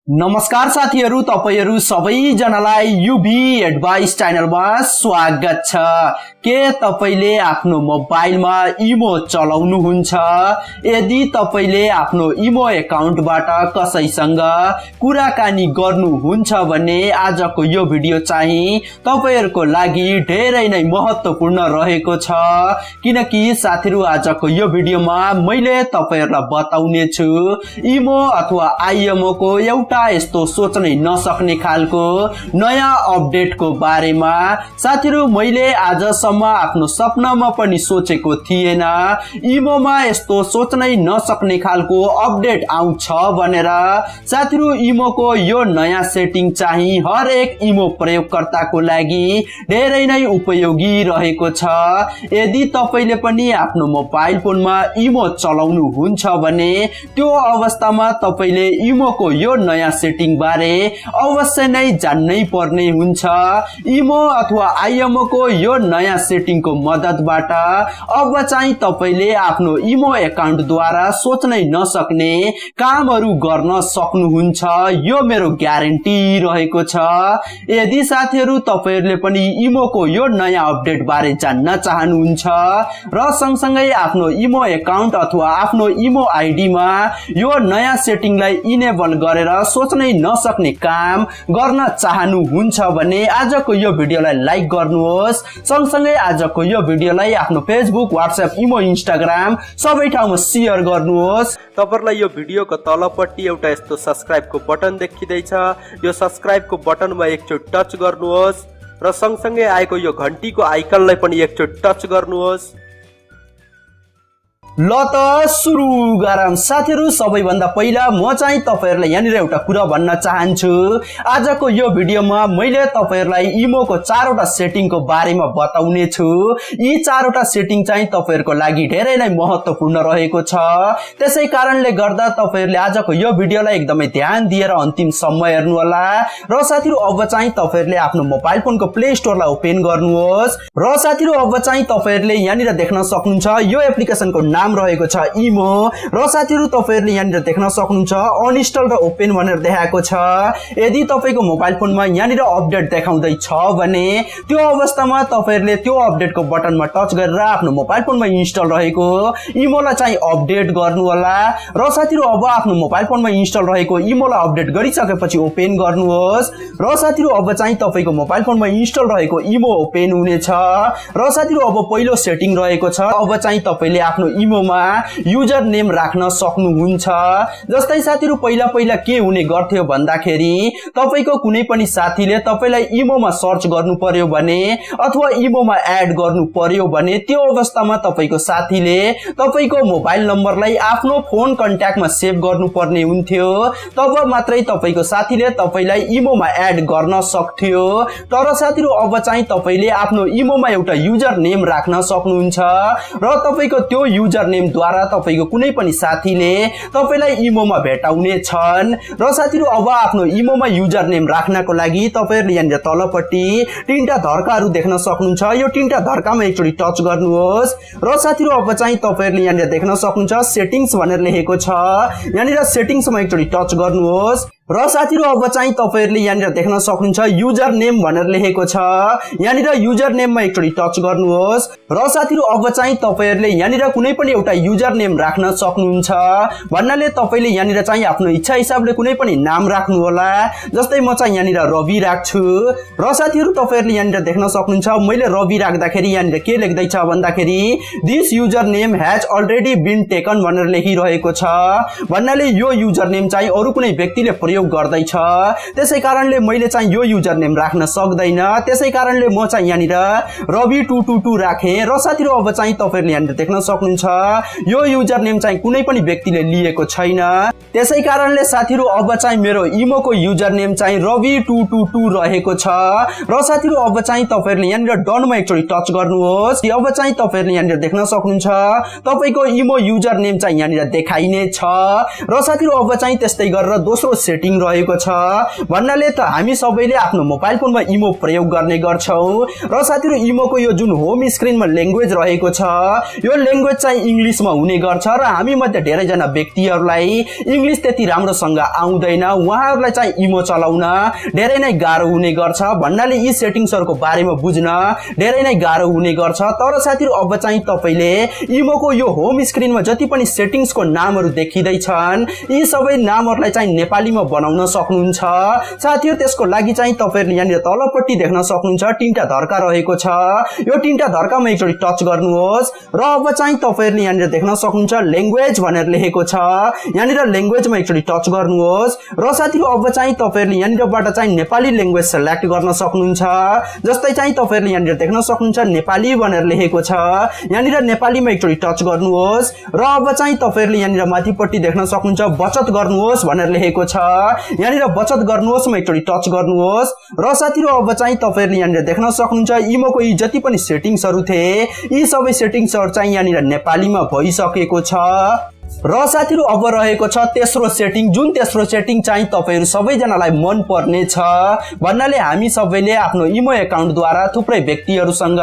नमस्कार साथीहरु, तपाईहरु सबैजनालाई UvAdvice च्यानलमा स्वागत छ। के तपाईले आफ्नो मोबाइलमा इमो चलाउनुहुन्छ? यदि तपाईले आफ्नो इमो अकाउन्टबाट कसैसँग कुराकानी गर्नुहुन्छ भने आजको यो भिडियो चाहिँ तपाईहरुको लागि धेरै नै महत्त्वपूर्ण रहेको छ, किनकि साथीहरु आजको यो भिडियोमा मैले तपाईहरुलाई बताउने छु इमो अथवा IMO को एउटा यस्तो सोच्नै नसक्ने खालको नयाँ अपडेटको बारेमा। साथीहरु मैले आजसम्म आफ्नो सपनामा पनि सोचेको थिएन इमोमा यस्तो सोच्नै नसक्ने खालको अपडेट आउँछ भनेर। साथीहरु इमोको यो नयाँ सेटिङ चाहिँ हरेक इमो प्रयोगकर्ताको लागि धेरै नै उपयोगी रहेको छ। यदि तपाईले पनि आफ्नो मोबाइल फोनमा इमो चलाउनुहुन्छ भने त्यो अवस्थामा तपाईले इमोको यो नयाँ सेटिङ बारे अवश्य नै जान्नै पर्ने हुन्छ। इमो अथवा IMO को यो नयाँ सेटिङको मद्दतबाट अब चाहिँ तपाईले आफ्नो इमो अकाउन्ट द्वारा सोच्नै नसक्ने कामहरू गर्न सक्नुहुन्छ, यो मेरो ग्यारेन्टी रहेको छ। यदि साथीहरु तपाईहरुले पनि इमोको यो नयाँ अपडेट बारे जान्न चाहनुहुन्छ र सँगसँगै आफ्नो इमो अकाउन्ट अथवा आफ्नो इमो आइडी मा यो नयाँ सेटिङलाई इनेबल गरेर सोच्नै नसक्ने काम गर्न चाहनुहुन्छ भने आजको यो भिडियोलाई लाइक गर्नुहोस्। सँगसँगै आजको यो भिडियोलाई आफ्नो फेसबुक, व्हाट्सएप, इमो, इन्स्टाग्राम सबै ठाउँमा शेयर गर्नुहोस्। तपाईहरुलाई यो भिडियोको तलपट्टि एउटा यस्तो सब्स्क्राइबको बटन देखिँदैछ, यो सब्स्क्राइबको बटनमा एकचोटि टच गर्नुहोस् र सँगसँगै आएको यो घण्टीको आइकनलाई पनि एकचोटि टच गर्नुहोस्। ल त सुरु गरौँ। साथीहरु सबैभन्दा पहिला म चाहिँ तपाईहरुलाई यहाँनिर एउटा कुरा भन्न चाहन्छु। आजको यो भिडियोमा मैले तपाईहरुलाई इमोको चारवटा सेटिङको बारेमा बताउने छु। यी चारवटा सेटिङ चाहिँ तपाईहरुको लागि धेरै नै महत्त्वपूर्ण रहेको छ, त्यसै कारणले गर्दा तपाईहरुले आजको यो भिडियोलाई एकदमै ध्यान दिएर अन्तिमसम्म हेर्नु होला। र साथीहरु अब चाहिँ तपाईहरुले आफ्नो मोबाइल फोनको प्ले स्टोरलाई ओपन गर्नुहोस् र साथीहरु अब चाहिँ तपाईहरुले यहाँनिर देख्न सक्नुहुन्छ यो एप्लिकेसनको नाम रहेको छ इमो र साथीहरु तपाईहरुले यहाँनिर देख्न सक्नुहुन्छ अनइन्स्टल र ओपन भनेर देखाएको छ। यदि तपाईको मोबाइल फोनमा यहाँनिर अपडेट देखाउँदै छ भने त्यो अवस्थामा तपाईहरुले त्यो अपडेटको बटनमा टच गरेर आफ्नो मोबाइल फोनमा इन्स्टल रहेको इमोलाई चाहिँ अपडेट गर्नु होला। र साथीहरु अब आफ्नो मोबाइल फोनमा इन्स्टल रहेको इमोलाई अपडेट गरिसकेपछि ओपन गर्नुहोस् र साथीहरु अब चाहिँ तपाईको मोबाइल फोनमा इन्स्टल रहेको इमो ओपन हुनेछ। र साथीहरु अब पहिलो सेटिङ रहेको छ, अब चाहिँ तपाईले आफ्नो इमो युजर नेम राख्न सक्नुहुन्छ। जस्तै साथीहरु पहिला के हुने गर्थ्यो भन्दाखेरि तपाईको कुनै पनि साथीले तपाईलाई इमोमा सर्च गर्नु पर्यो भने अथवा इमोमा एड गर्नु पर्यो भने त्यो अवस्थामा तपाईको साथीले तपाईको मोबाइल नम्बरलाई आफ्नो फोन कन्ट्याक्टमा सेभ गर्नु पर्ने हुन्थ्यो, तब मात्रै तपाईको साथीले तपाईलाई इमोमा एड गर्न सक्थ्यो। तर साथीहरु अब चाहिँ तपाईले आफ्नो इमोमा एउटा युजर नेम राख्न सक्नुहुन्छ र तपाईको त्यो युजर नेम द्वारा तपाईको कुनै पनि साथीले तपाईलाई इमोमा भेटाउने छन्। र साथीहरु अब आफ्नो इमोमा युजर नेम राख्नको लागि तपाईहरुले यहाँनिर तलपट्टि तीनटा धर्काहरू देख्न सक्नुहुन्छ, यो तीनटा धर्कामा एकचोटी टच गर्नुहोस् र साथीहरु अब चाहिँ तपाईहरुले यहाँनिर देख्न सक्नुहुन्छ सेटिंग्स भनेर लेखेको छ, यहाँनिर सेटिंग्समा एकचोटी टच गर्नुहोस् र साथीहरु अब चाहिँ तपाईहरुले यहाँनिर देख्न सक्नुहुन्छ युजर नेम भनेर लेखेको छ, यहाँनिर युजर नेममा एकचोटी टच गर्नुहोस् र साथीहरु अब चाहिँ तपाईहरुले यहाँनिर कुनै पनि एउटा युजर नेम राख्न सक्नुहुन्छ। भन्नाले तपाईले यहाँनिर चाहिँ आफ्नो इच्छा हिसाबले कुनै पनि नाम राख्नु होला। जस्तै म चाहिँ यहाँनिर रवि राख्छु र साथीहरु तपाईहरुले यहाँनिर देख्न सक्नुहुन्छ मैले रवि राख्दाखेरि यहाँनिर के लेख्दैछ भन्दाखेरि this user name has already been taken भनेर लेखिरहेको छ। भन्नाले यो युजर नेम चाहिँ अरु कुनै व्यक्तिले प्रयोग गर्दैछ, त्यसै कारणले मैले चाहिँ यो युजर नेम राख्न सक्दैन, त्यसै कारणले म चाहिँ यहाँनिर रवि222 राखे। र साथीहरु अब चाहिँ तपाईहरुले यहाँनिर देख्न सक्नुहुन्छ यो युजर नेम चाहिँ कुनै पनि व्यक्तिले लिएको छैन, त्यसै कारणले साथीहरु अब चाहिँ मेरो इमोको युजर नेम चाहिँ रवि222 रहेको छ। र साथीहरु अब चाहिँ तपाईहरुले यहाँनिर डनमा एकचोटी टच गर्नुहोस्। अब चाहिँ तपाईहरुले यहाँनिर देख्न सक्नुहुन्छ तपाईको इमो युजर नेम चाहिँ यहाँनिर देखाइने छ। र साथीहरु अब चाहिँ त्यस्तै गरेर दोस्रो सेटिङ सेटिङ रहेको छ। भन्नाले त हामी सबैले आफ्नो मोबाइल फोनमा इमो प्रयोग गर्ने गर्छौं र साथीहरु इमोको यो जुन होम स्क्रिनमा ल्याङ्ग्वेज रहेको छ यो ल्याङ्ग्वेज चाहिँ इंग्लिशमा हुने गर्छ र हामी मध्ये धेरै जना व्यक्तिहरुलाई इंग्लिश त्यति राम्रोसँग आउँदैन, उहाँहरुलाई चाहिँ इमो चलाउन धेरै नै गाह्रो हुने गर्छ। भन्नाले यी सेटिङ्सहरुको बारेमा बुझ्न धेरै नै गाह्रो हुने गर्छ। तर साथीहरु अब चाहिँ तपाईले इमोको यो होम स्क्रिनमा जति पनि सेटिङ्सको नामहरु देखिदै छन् यी सबै नामहरुलाई चाहिँ नेपालीमा बनाउन सक्नुहुन्छ। साथीहरु त्यसको लागि चाहिँ तपाईहरुले यहाँनिर तलपट्टि देख्न सक्नुहुन्छ तीनटा धर्का रहेको छ। यो तीनटा धर्कामा एकचोटी टच गर्नुहोस् र अब चाहिँ तपाईहरुले यहाँनिर देख्न सक्नुहुन्छ ल्याङ्ग्वेज भनेर लेखेको छ। यहाँनिर ल्याङ्ग्वेजमा एकचोटी टच गर्नुहोस् र साथीहरु अब चाहिँ तपाईहरुले यहाँनिरबाट चाहिँ नेपाली ल्याङ्ग्वेज सेलेक्ट गर्न सक्नुहुन्छ। जस्तै चाहिँ तपाईहरुले यहाँनिर देख्न सक्नुहुन्छ नेपाली भनेर लेखेको छ। यहाँनिर नेपालीमा एकचोटी टच गर्नुहोस् र अब चाहिँ तपाईहरुले यहाँनिर माथिपट्टि देख्न सक्नुहुन्छ बचत गर्नुहोस् भनेर लेखेको छ। यहाँनिर बचत गर्नुहोस् मा एकचोटी टच गर्नुहोस् र साथीहरु अब चाहिँ तपाईहरुले यहाँनिर देख्न सक्नुहुन्छ इमोको यी जति पनि सेटिङ्सहरु थिए यी सबै सेटिङ्सहरु चाहिँ यहाँनिर नेपालीमा भइसकेको छ। र साथीहरु अब रहेको छ तेस्रो सेटिङ, जुन तेस्रो सेटिङ चाहिँ तपाईहरु सबैजनालाई मन पर्ने छ। भन्नाले हामी सबैले आफ्नो इमो एकाउन्ट द्वारा थुप्रै व्यक्तिहरुसँग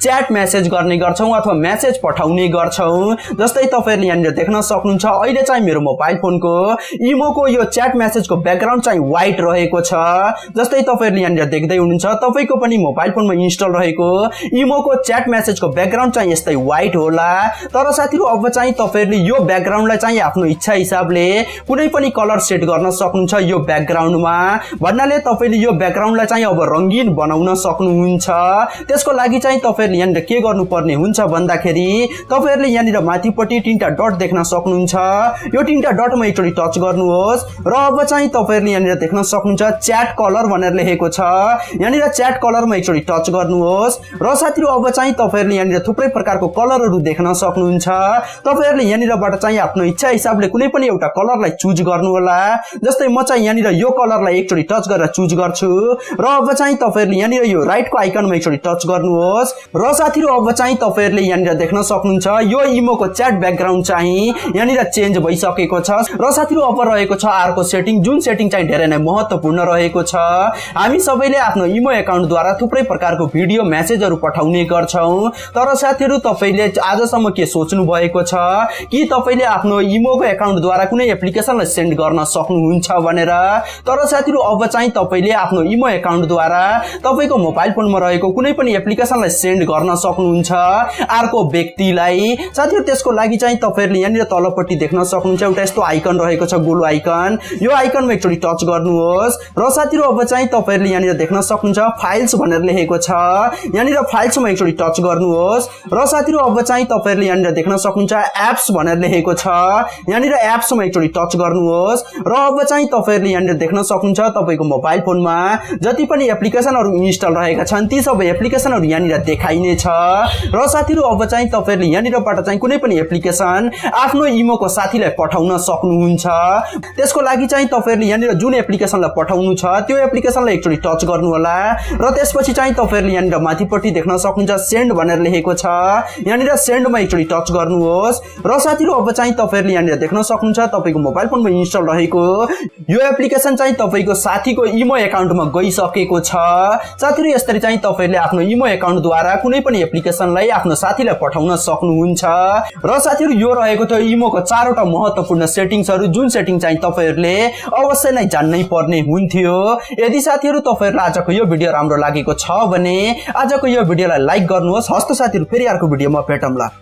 च्याट मेसेज गर्ने गर्छौं अथवा मेसेज पठाउने गर्छौं। जस्तै तपाईहरुले यहाँनिर देख्न सक्नुहुन्छ अहिले चाहिँ मेरो मोबाइल फोनको इमोको यो च्याट मेसेजको ब्याकग्राउन्ड चाहिँ व्हाइट रहेको छ। जस्तै तपाईहरुले यहाँनिर देख्दै हुनुहुन्छ तपाईको पनि मोबाइल फोनमा इन्स्टल रहेको इमोको च्याट मेसेजको ब्याकग्राउन्ड चाहिँ यस्तै व्हाइट होला। तर साथीहरु अब चाहिँ तपाईहरुले यो ब्याकग्राउन्डलाई चाहिँ आफ्नो इच्छा हिसाबले कुनै पनि कलर सेट गर्न सक्नुहुन्छ यो ब्याकग्राउन्डमा। भन्नाले तपाईले यो ब्याकग्राउन्डलाई चाहिँ अब रंगीन बनाउन सक्नुहुन्छ। त्यसको लागि चाहिँ तपाईहरुले यहाँनिर के गर्नुपर्ने हुन्छ भन्दाखेरि तपाईहरुले यहाँनिर माथिपट्टि तीनटा डट देख्न सक्नुहुन्छ। यो तीनटा डटमा एकचोटी टच गर्नुहोस् र अब चाहिँ तपाईहरुले यहाँनिर देख्न सक्नुहुन्छ च्याट कलर भनेर लेखेको छ। यहाँनिर च्याट कलरमा एकचोटी टच गर्नुहोस् र साथीहरु अब चाहिँ तपाईहरुले यहाँनिर थुप्रै प्रकारको कलरहरु देख्न सक्नुहुन्छ। तपाईहरुले यहाँनिरबाट चाहिँ आफ्नो इच्छा हिसाबले कुनै पनि एउटा कलरलाई चुज गर्नु होला। जस्तै म चाहिँ यहाँनिर यो कलरलाई एकचोटी टच गरेर चुज गर्छु र अब चाहिँ तपाईहरुले यहाँनिर यो राइटको आइकनमा एकचोटी टच गर्नुहोस् र साथीहरु अब चाहिँ तपाईहरुले यहाँनिर देख्न सक्नुहुन्छ यो इमोको च्याट ब्याकग्राउन्ड चाहिँ यहाँनिर चेन्ज भइसकेको छ। र साथीहरु अब रहेको छ अर्को सेटिङ, जुन सेटिङ चाहिँ धेरै नै महत्त्वपूर्ण रहेको छ। हामी सबैले आफ्नो इमो एकाउन्ट द्वारा थुप्रै प्रकारको भिडियो मेसेजहरु पठाउने गर्छौं। तर साथीहरु तपाईले आजसम्म के सोच्नु भएको छ कि तपाईले आफ्नो इमोको एकाउन्ट द्वारा कुनै एप्लिकेसनलाई सेन्ड गर्न सक्नुहुन्छ भनेर। तर साथीहरु अब चाहिँ तपाईले आफ्नो इमो एकाउन्ट द्वारा तपाईको मोबाइल फोनमा रहेको कुनै पनि एप्लिकेसनलाई सेन्ड गर्न सक्नुहुन्छ अर्को व्यक्तिलाई। साथीहरु त्यसको लागि चाहिँ तपाईहरुले यहाँनिर तलपट्टि देख्न सक्नुहुन्छ एउटा यस्तो आइकन रहेको छ गोलो आइकन। यो आइकनमा एकचोटी टच गर्नुहोस् र साथीहरु अब चाहिँ तपाईहरुले यहाँनिर देख्न सक्नुहुन्छ फाइल्स भनेर लेखेको छ। यहाँनिर फाइल्समा एकचोटी टच गर्नुहोस् र साथीहरु अब चाहिँ तपाईहरुले यहाँनिर देख्न सक्नुहुन्छ एप्स भनेर लेखेको छ। यहाँनिर एप्समा एकचोटी टच गर्नुहोस् र अब चाहिँ तपाईहरुले यहाँनिर देख्न सक्नुहुन्छ तपाईको मोबाइल फोनमा जति पनि एप्लिकेसनहरु इन्स्टल रहेका छन् ती सबै एप्लिकेसनहरु यहाँनिर देखाइने छ। र साथीहरु अब चाहिँ तपाईहरुले यहाँनिरबाट चाहिँ कुनै पनि एप्लिकेसन आफ्नो इमोको साथीलाई पठाउन सक्नुहुन्छ। त्यसको लागि चाहिँ तपाईहरुले यहाँनिर जुन एप्लिकेसनलाई पठाउनु छ त्यो एप्लिकेसनलाई एकचोटी टच गर्नु होला र त्यसपछि चाहिँ तपाईहरुले यहाँनिर माथिपट्टि देख्न सक्नुहुन्छ सेन्ड भनेर लेखेको छ। यहाँनिर सेन्डमा एकचोटी टच गर्नुहोस् र साथीहरु अब चाहिँ तपाईहरुले यहाँनिर देख्न सक्नुहुन्छ तपाईको मोबाइल फोनमा इन्स्टल रहेको यो एप्लिकेसन चाहिँ तपाईको साथीको इमो एकाउन्टमा गइसकेको छ। साथीहरु यसरी चाहिँ तपाईहरुले आफ्नो इमो एकाउन्ट द्वारा कुनै पनि एप्लिकेसनलाई आफ्नो साथीलाई पठाउन सक्नुहुन्छ। र साथीहरु यो रहेको थियो इमोको चारवटा महत्त्वपूर्ण सेटिङ्सहरु, जुन सेटिङ चाहिँ तपाईहरुले अवश्य नै जान्नै पर्ने हुन्थ्यो। यदि साथीहरु तपाईहरुलाई आजको यो भिडियो राम्रो लागेको छ भने आजको यो भिडियोलाई लाइक गर्नुहोस्। हस्त साथीहरु फेरि अर्को भिडियोमा भेटौँला।